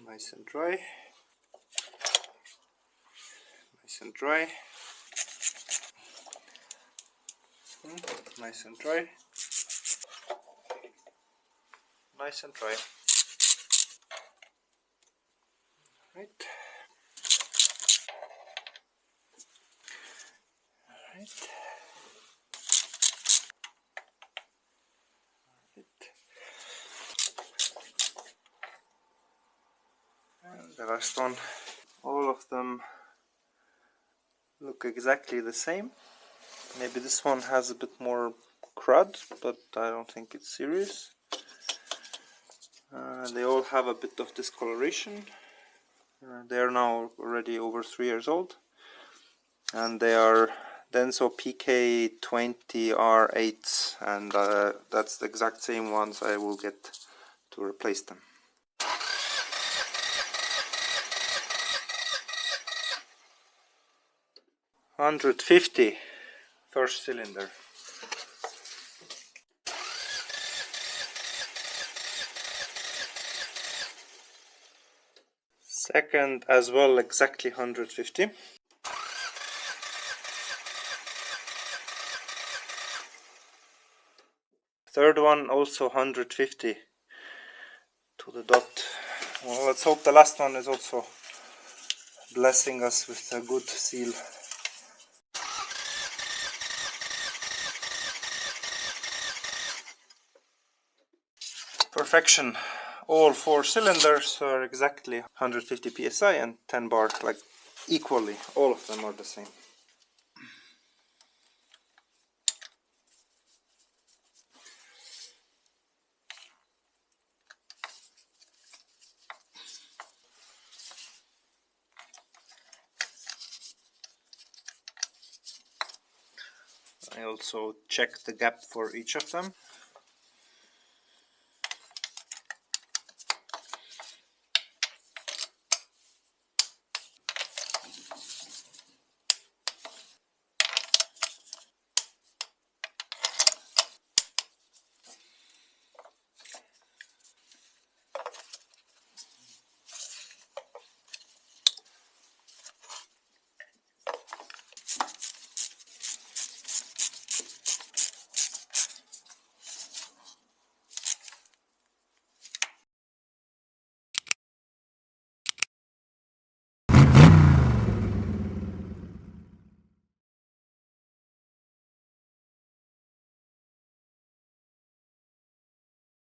Nice and dry. Nice and dry. Nice and dry. Nice and dry. Right. Right. And the last one. All of them look exactly the same. Maybe this one has a bit more crud, but I don't think it's serious. They all have a bit of discoloration. They are now already over 3 years old, and they are DENSO PK20R8, and that's the exact same ones I will get to replace them. $150 first cylinder. Second as well, exactly 150. Third one also 150 to the dot. Well, let's hope the last one is also blessing us with a good seal. Perfection. All 4 cylinders are exactly 150 psi and 10 bar, like equally. All of them are the same. I also checked the gap for each of them.